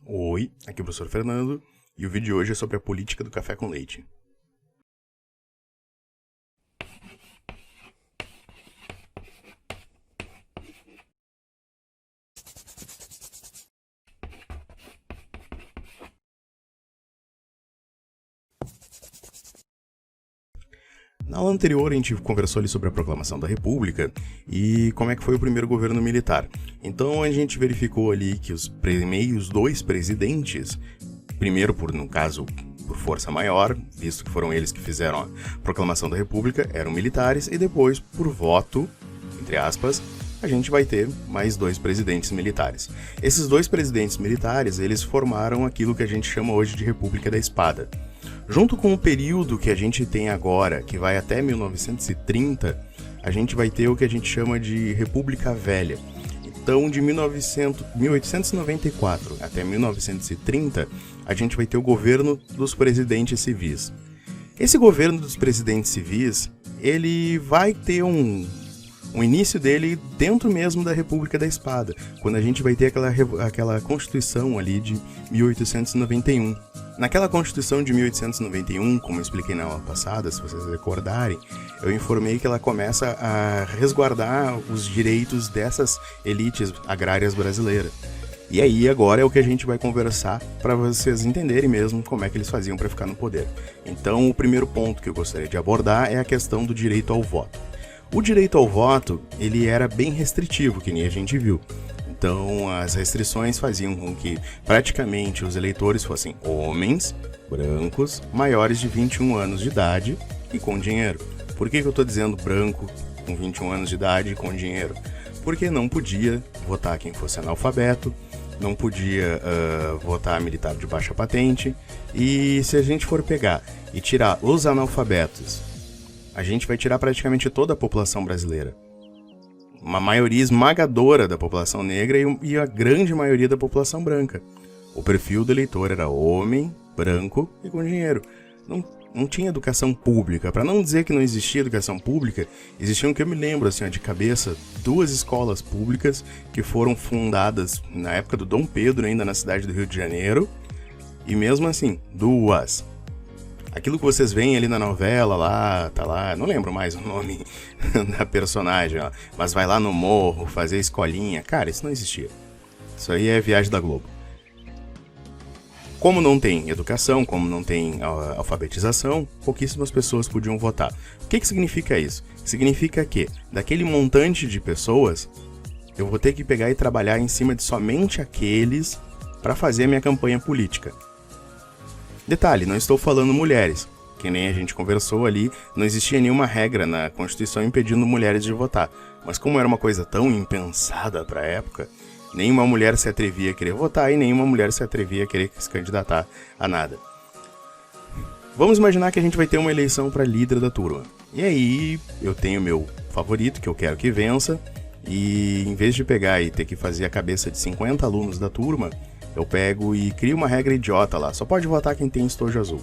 Oi, aqui é o professor Fernando e o vídeo de hoje é sobre a política do café com leite. Na aula anterior a gente conversou ali sobre a proclamação da República e como é que foi o primeiro governo militar. Então a gente verificou ali que os primeiros dois presidentes, primeiro no caso por força maior, visto que foram eles que fizeram a proclamação da República, eram militares, e depois por voto, entre aspas, a gente vai ter mais dois presidentes militares. Esses dois presidentes militares, eles formaram aquilo que a gente chama hoje de República da Espada. Junto com o período que a gente tem agora, que vai até 1930, a gente vai ter o que a gente chama de República Velha. Então, de 1894 até 1930, a gente vai ter o governo dos presidentes civis. Esse governo dos presidentes civis, ele vai ter o início dele dentro mesmo da República da Espada, quando a gente vai ter aquela Constituição ali de 1891. Naquela Constituição de 1891, como eu expliquei na aula passada, se vocês recordarem, eu informei que ela começa a resguardar os direitos dessas elites agrárias brasileiras. E aí agora é o que a gente vai conversar para vocês entenderem mesmo como é que eles faziam para ficar no poder. Então o primeiro ponto que eu gostaria de abordar é a questão do direito ao voto. O direito ao voto, ele era bem restritivo, que nem a gente viu. Então, as restrições faziam com que praticamente os eleitores fossem homens, brancos, maiores de 21 anos de idade e com dinheiro. Por que eu estou dizendo branco, com 21 anos de idade e com dinheiro? Porque não podia votar quem fosse analfabeto, não podia votar militar de baixa patente, e se a gente for pegar e tirar os analfabetos, a gente vai tirar praticamente toda a população brasileira. Uma maioria esmagadora da população negra e a grande maioria da população branca. O perfil do eleitor era homem, branco e com dinheiro. Não tinha educação pública. Para não dizer que não existia educação pública, existiam, que eu me lembro assim, de cabeça, 2 escolas públicas que foram fundadas na época do Dom Pedro, ainda na cidade do Rio de Janeiro. E mesmo assim, 2. Aquilo que vocês veem ali na novela, lá, tá lá, não lembro mais o nome da personagem, ó, mas vai lá no morro fazer escolinha. Cara, isso não existia. Isso aí é viagem da Globo. Como não tem educação, como não tem alfabetização, pouquíssimas pessoas podiam votar. O que significa isso? Significa que, daquele montante de pessoas, eu vou ter que pegar e trabalhar em cima de somente aqueles para fazer a minha campanha política. Detalhe, não estou falando mulheres, que nem a gente conversou ali, não existia nenhuma regra na Constituição impedindo mulheres de votar. Mas como era uma coisa tão impensada para a época, nenhuma mulher se atrevia a querer votar e nenhuma mulher se atrevia a querer se candidatar a nada. Vamos imaginar que a gente vai ter uma eleição para líder da turma. E aí eu tenho meu favorito, que eu quero que vença, e em vez de pegar e ter que fazer a cabeça de 50 alunos da turma, eu pego e crio uma regra idiota lá, só pode votar quem tem estojo azul.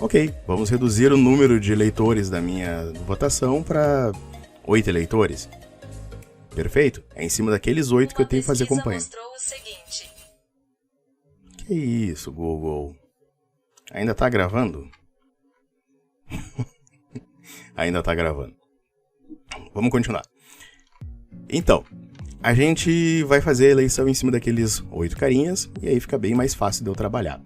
Ok, vamos reduzir o número de eleitores da minha votação para 8 eleitores. Perfeito, é em cima daqueles 8 que eu tenho que fazer campanha. Que isso, Google? Ainda tá gravando? Ainda tá gravando. Vamos continuar. Então, a gente vai fazer a eleição em cima daqueles 8 carinhas, e aí fica bem mais fácil de eu trabalhar.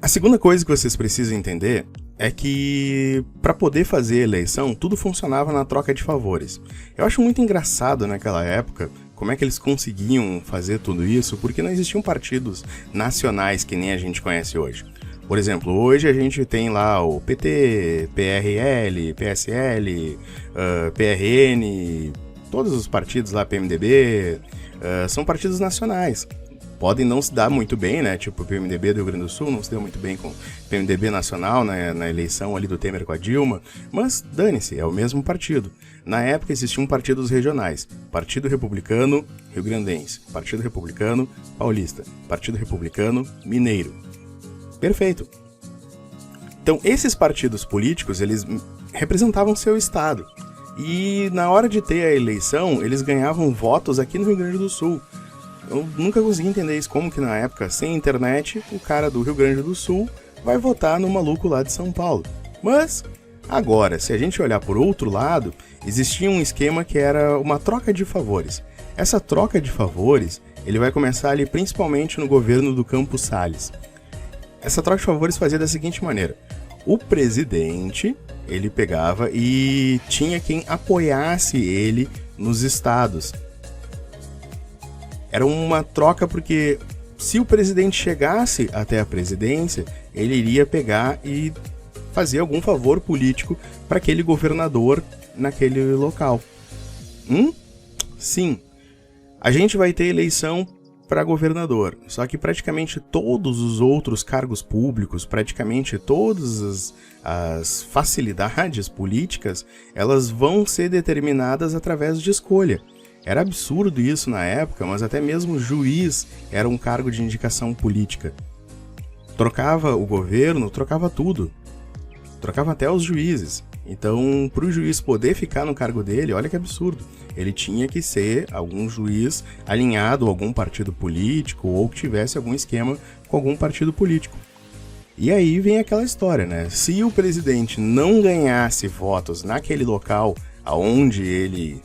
A segunda coisa que vocês precisam entender é que, para poder fazer a eleição, tudo funcionava na troca de favores. Eu acho muito engraçado naquela época como é que eles conseguiam fazer tudo isso, porque não existiam partidos nacionais que nem a gente conhece hoje. Por exemplo, hoje a gente tem lá o PT, PRL, PSL, PRN... Todos os partidos lá, PMDB, são partidos nacionais. Podem não se dar muito bem, né? Tipo o PMDB do Rio Grande do Sul não se deu muito bem com o PMDB nacional, né? Na eleição ali do Temer com a Dilma. Mas dane-se, é o mesmo partido. Na época existiam partidos regionais. Partido Republicano Rio-Grandense, Partido Republicano Paulista, Partido Republicano Mineiro. Perfeito. Então esses partidos políticos, eles representavam seu estado. E na hora de ter a eleição, eles ganhavam votos aqui no Rio Grande do Sul. Eu nunca consegui entender isso, como que na época, sem internet, o cara do Rio Grande do Sul vai votar no maluco lá de São Paulo. Mas, agora, se a gente olhar por outro lado, existia um esquema que era uma troca de favores. Essa troca de favores, ele vai começar ali principalmente no governo do Campos Salles. Essa troca de favores fazia da seguinte maneira: o presidente, ele pegava e tinha quem apoiasse ele nos estados. Era uma troca porque se o presidente chegasse até a presidência, ele iria pegar e fazer algum favor político para aquele governador naquele local. Sim, a gente vai ter eleição para governador, só que praticamente todos os outros cargos públicos, praticamente todas as facilidades políticas, elas vão ser determinadas através de escolha. Era absurdo isso na época, mas até mesmo juiz era um cargo de indicação política. Trocava o governo, trocava tudo. Trocava até os juízes. Então, para o juiz poder ficar no cargo dele, olha que absurdo. Ele tinha que ser algum juiz alinhado a algum partido político ou que tivesse algum esquema com algum partido político. E aí vem aquela história, né? Se o presidente não ganhasse votos naquele local aonde ele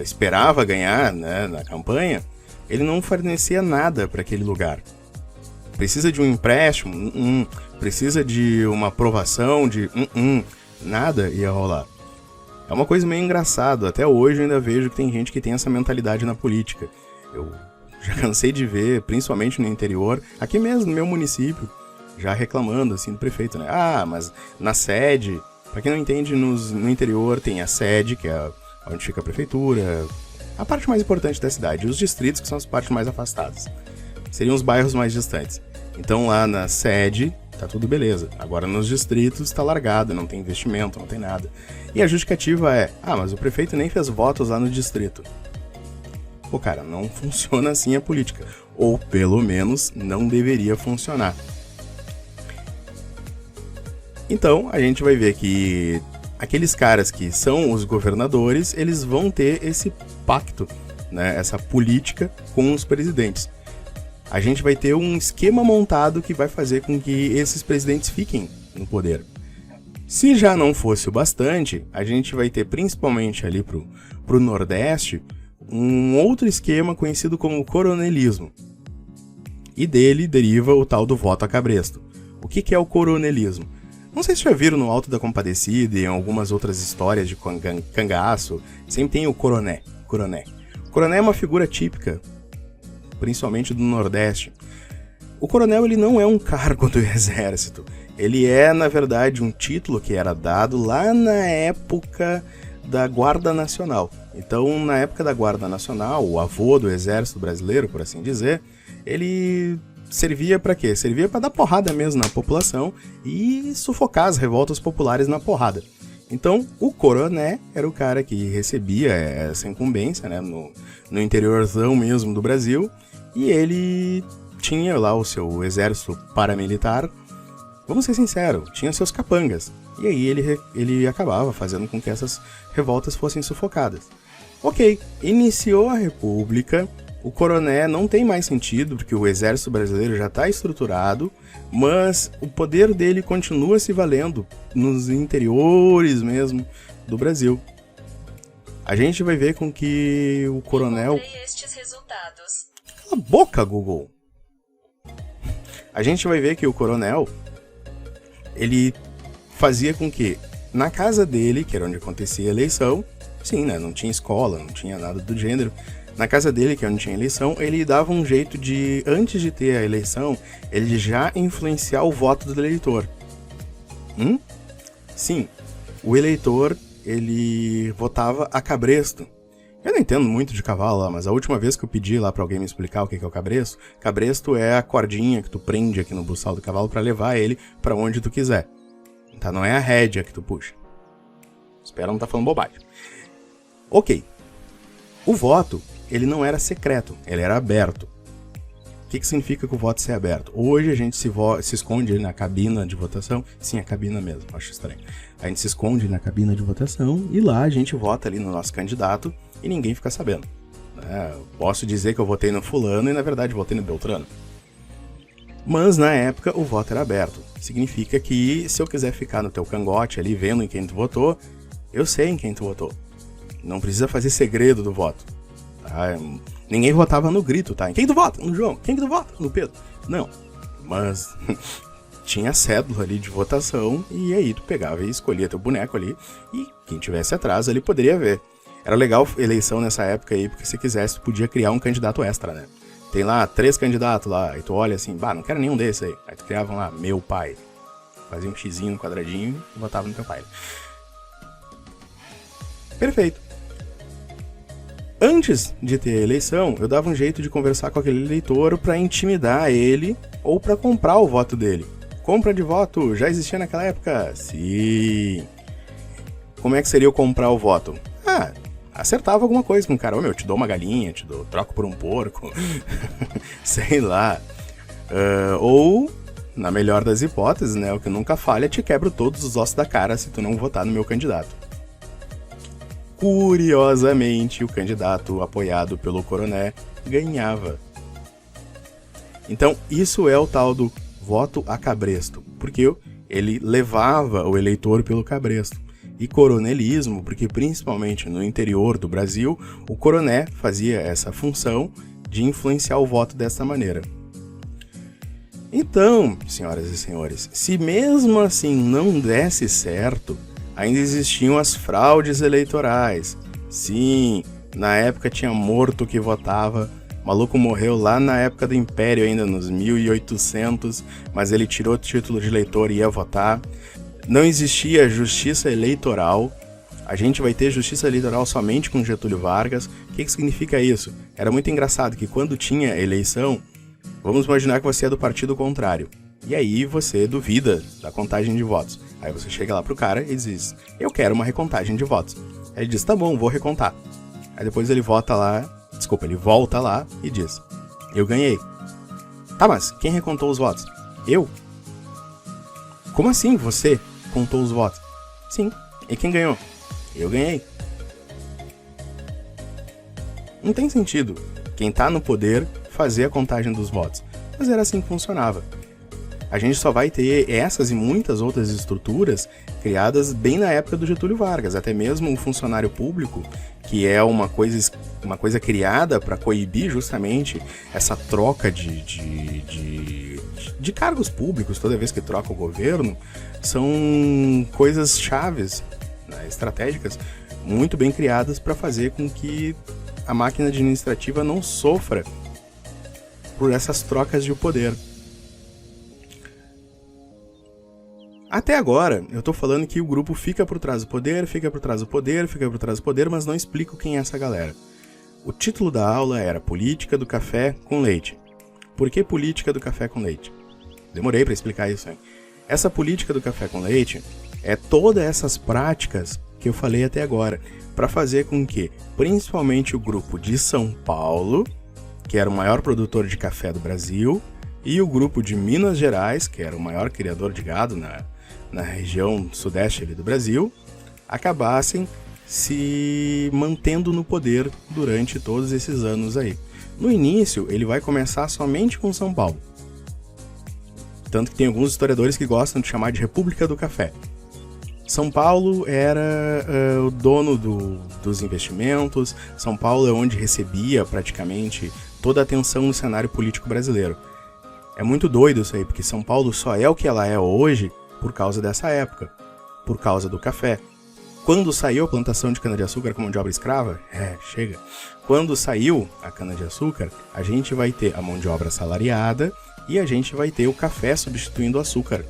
esperava ganhar, né, na campanha, ele não fornecia nada para aquele lugar. Precisa de um empréstimo, precisa de uma aprovação, nada ia rolar. É uma coisa meio engraçada, até hoje eu ainda vejo que tem gente que tem essa mentalidade na política. Eu já cansei de ver, principalmente no interior, aqui mesmo no meu município, já reclamando assim do prefeito, né? Ah, mas na sede, pra quem não entende, no interior tem a sede, que é onde fica a prefeitura, a parte mais importante da cidade, e os distritos, que são as partes mais afastadas. Seriam os bairros mais distantes. Então lá na sede tá tudo beleza. Agora nos distritos tá largado, não tem investimento, não tem nada. E a justificativa é: ah, mas o prefeito nem fez votos lá no distrito. Pô, cara, não funciona assim a política. Ou pelo menos não deveria funcionar. Então a gente vai ver que aqueles caras que são os governadores, eles vão ter esse pacto, né, essa política com os presidentes. A gente vai ter um esquema montado que vai fazer com que esses presidentes fiquem no poder. Se já não fosse o bastante, a gente vai ter principalmente ali pro Nordeste um outro esquema conhecido como coronelismo. E dele deriva o tal do voto a cabresto. O que é o coronelismo? Não sei se já viram no Alto da Compadecida e em algumas outras histórias de cangaço, sempre tem o coroné. O coroné é uma figura típica, principalmente do Nordeste. O coronel, ele não é um cargo do exército. Ele é, na verdade, um título que era dado lá na época da Guarda Nacional. Então, na época da Guarda Nacional, o avô do exército brasileiro, por assim dizer, ele servia para quê? Servia para dar porrada mesmo na população e sufocar as revoltas populares na porrada. Então, o coroné era o cara que recebia essa incumbência, né, no interiorzão mesmo do Brasil, e ele tinha lá o seu exército paramilitar. Vamos ser sinceros, tinha seus capangas. E aí ele acabava fazendo com que essas revoltas fossem sufocadas. Ok, iniciou a República, o coroné não tem mais sentido, porque o exército brasileiro já está estruturado, mas o poder dele continua se valendo nos interiores mesmo do Brasil. A gente vai ver com que o coronel... Cala a boca, Google! A gente vai ver que o coronel, ele fazia com que, na casa dele, que era onde acontecia a eleição, sim, né, não tinha escola, não tinha nada do gênero, na casa dele, que é onde tinha eleição, ele dava um jeito de, antes de ter a eleição, ele já influenciar o voto do eleitor. Sim, o eleitor, ele votava a cabresto. Eu não entendo muito de cavalo lá, mas a última vez que eu pedi lá pra alguém me explicar o que é o cabresto é a cordinha que tu prende aqui no buçal do cavalo pra levar ele pra onde tu quiser. Tá? Não é a rédea que tu puxa. Espero não tá falando bobagem. Ok. O voto, ele não era secreto, ele era aberto. O que significa que o voto ser aberto? Hoje a gente se esconde ali na cabina de votação. Sim, a cabina mesmo, acho estranho. A gente se esconde na cabina de votação e lá a gente vota ali no nosso candidato e ninguém fica sabendo. Posso dizer que eu votei no fulano e na verdade votei no Beltrano. Mas na época o voto era aberto. Significa que se eu quiser ficar no teu cangote ali vendo em quem tu votou, eu sei em quem tu votou. Não precisa fazer segredo do voto. Tá? Ninguém votava no grito, tá? Em quem tu vota? No João. Quem que tu vota? No Pedro. Não. Mas tinha cédula ali de votação e aí tu pegava e escolhia teu boneco ali e quem tivesse atrás ali poderia ver. Era legal eleição nessa época aí, porque se quisesse tu podia criar um candidato extra, né? Tem lá 3 candidatos lá, e tu olha assim, não quero nenhum desses aí. Aí tu criava lá, meu pai. Fazia um xizinho no quadradinho e botava no teu pai. Perfeito. Antes de ter a eleição, eu dava um jeito de conversar com aquele eleitor pra intimidar ele ou pra comprar o voto dele. Compra de voto, já existia naquela época? Sim. Como é que seria eu comprar o voto? Acertava alguma coisa com o cara. Eu te dou uma galinha, troco por um porco. Sei lá. Ou, na melhor das hipóteses, né? O que nunca falha, te quebro todos os ossos da cara se tu não votar no meu candidato. Curiosamente, o candidato apoiado pelo Coroné ganhava. Então, isso é o tal do voto a cabresto. Porque ele levava o eleitor pelo cabresto. E coronelismo, porque principalmente no interior do Brasil, o coroné fazia essa função de influenciar o voto dessa maneira. Então, senhoras e senhores, se mesmo assim não desse certo, ainda existiam as fraudes eleitorais. Sim, na época tinha morto que votava, o maluco morreu lá na época do Império ainda, nos 1800, mas ele tirou o título de eleitor e ia votar. Não existia justiça eleitoral. A gente vai ter justiça eleitoral somente com Getúlio Vargas. O que significa isso? Era muito engraçado que quando tinha eleição, vamos imaginar que você é do partido contrário. E aí você duvida da contagem de votos. Aí você chega lá pro cara e diz, eu quero uma recontagem de votos. Aí ele diz, tá bom, vou recontar. Aí depois ele volta lá e diz, eu ganhei. Tá, mas quem recontou os votos? Eu? Como assim você contou os votos? Sim. E quem ganhou? Eu ganhei. Não tem sentido quem tá no poder fazer a contagem dos votos. Mas era assim que funcionava. A gente só vai ter essas e muitas outras estruturas criadas bem na época do Getúlio Vargas. Até mesmo o funcionário público, que é uma coisa criada para coibir justamente essa troca de cargos públicos toda vez que troca o governo, são coisas chaves, né, estratégicas, muito bem criadas para fazer com que a máquina administrativa não sofra por essas trocas de poder. Até agora, eu tô falando que o grupo fica por trás do poder, mas não explico quem é essa galera. O título da aula era Política do Café com Leite. Por que Política do Café com Leite? Demorei para explicar isso, hein? Essa política do café com leite é todas essas práticas que eu falei até agora, para fazer com que, principalmente o grupo de São Paulo, que era o maior produtor de café do Brasil, e o grupo de Minas Gerais, que era o maior criador de gado na região sudeste ali do Brasil, acabassem se mantendo no poder durante todos esses anos aí. No início, ele vai começar somente com São Paulo. Tanto que tem alguns historiadores que gostam de chamar de República do Café. São Paulo era o dono dos investimentos, São Paulo é onde recebia praticamente toda a atenção no cenário político brasileiro. É muito doido isso aí, porque São Paulo só é o que ela é hoje por causa dessa época, por causa do café. Quando saiu a plantação de cana-de-açúcar com mão de obra escrava, chega. Quando saiu a cana-de-açúcar, a gente vai ter a mão de obra assalariada e a gente vai ter o café substituindo o açúcar.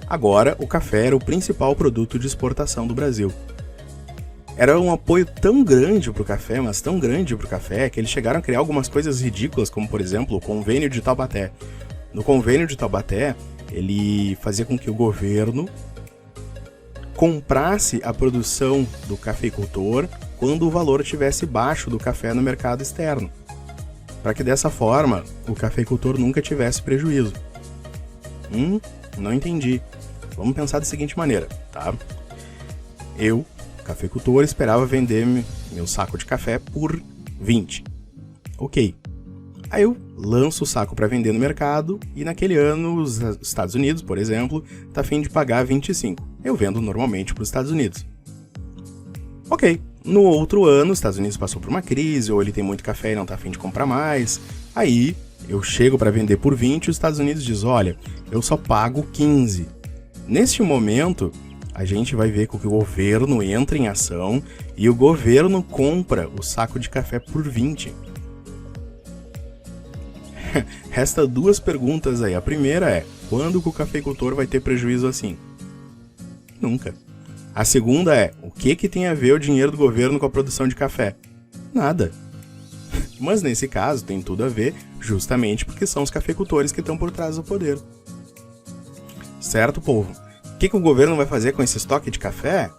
Agora, o café era o principal produto de exportação do Brasil. Era um apoio tão grande para o café, mas tão grande para o café, que eles chegaram a criar algumas coisas ridículas, como, por exemplo, o Convênio de Taubaté. No Convênio de Taubaté, ele fazia com que o governo comprasse a produção do cafeicultor quando o valor estivesse baixo do café no mercado externo, para que dessa forma o cafeicultor nunca tivesse prejuízo. Não entendi. Vamos pensar da seguinte maneira, tá? Eu, cafeicultor, esperava vender meu saco de café por 20. Ok. Aí eu lanço o saco para vender no mercado e naquele ano os Estados Unidos, por exemplo, tá a fim de pagar 25. Eu vendo normalmente para os Estados Unidos. Ok. No outro ano, os Estados Unidos passou por uma crise, ou ele tem muito café e não tá a fim de comprar mais. Aí eu chego para vender por 20 e os Estados Unidos diz, olha, eu só pago 15. Neste momento, a gente vai ver que o governo entra em ação e o governo compra o saco de café por 20. Resta duas perguntas aí. A primeira é, quando que o cafeicultor vai ter prejuízo assim? Nunca. A segunda é, o que tem a ver o dinheiro do governo com a produção de café? Nada. Mas nesse caso tem tudo a ver, justamente porque são os cafeicultores que estão por trás do poder. Certo, povo? O que o governo vai fazer com esse estoque de café?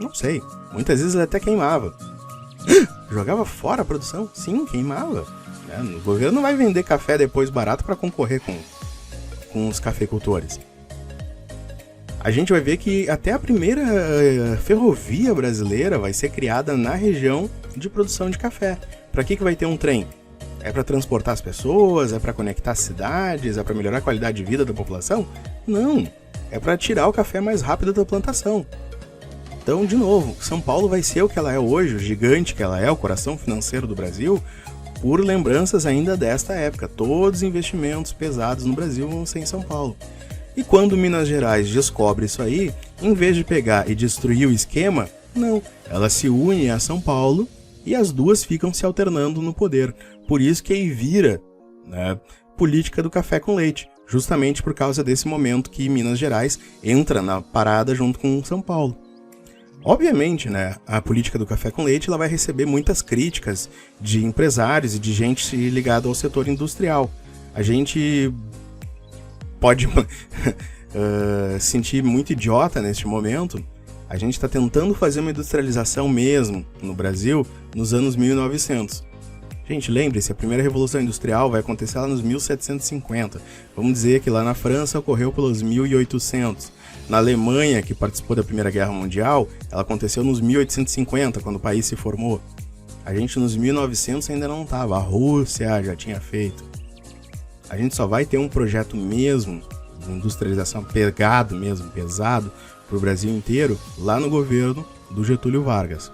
Não sei. Muitas vezes ele até queimava. Jogava fora a produção? Sim, queimava. O governo não vai vender café depois barato para concorrer com os cafeicultores. A gente vai ver que até a primeira ferrovia brasileira vai ser criada na região de produção de café. Para que vai ter um trem? É para transportar as pessoas? É para conectar as cidades? É para melhorar a qualidade de vida da população? Não, é para tirar o café mais rápido da plantação. Então, de novo, São Paulo vai ser o que ela é hoje, o gigante que ela é, o coração financeiro do Brasil, por lembranças ainda desta época. Todos os investimentos pesados no Brasil vão ser em São Paulo. E quando Minas Gerais descobre isso aí, em vez de pegar e destruir o esquema, não. Ela se une a São Paulo e as duas ficam se alternando no poder. Por isso que aí vira, né, política do café com leite. Justamente por causa desse momento que Minas Gerais entra na parada junto com São Paulo. Obviamente, né, a política do café com leite ela vai receber muitas críticas de empresários e de gente ligada ao setor industrial. A gente pode sentir muito idiota neste momento. A gente está tentando fazer uma industrialização mesmo no Brasil nos anos 1900. Gente, lembre-se, a primeira revolução industrial vai acontecer lá nos 1750. Vamos dizer que lá na França ocorreu pelos 1800. Na Alemanha, que participou da Primeira Guerra Mundial, ela aconteceu nos 1850, quando o país se formou. A gente nos 1900 ainda não estava, a Rússia já tinha feito. A gente só vai ter um projeto mesmo, de industrialização pesado para o Brasil inteiro, lá no governo do Getúlio Vargas.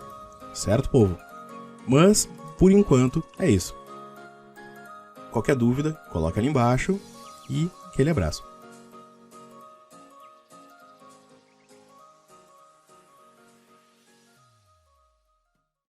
Certo, povo? Mas, por enquanto, é isso. Qualquer dúvida, coloca ali embaixo e aquele abraço.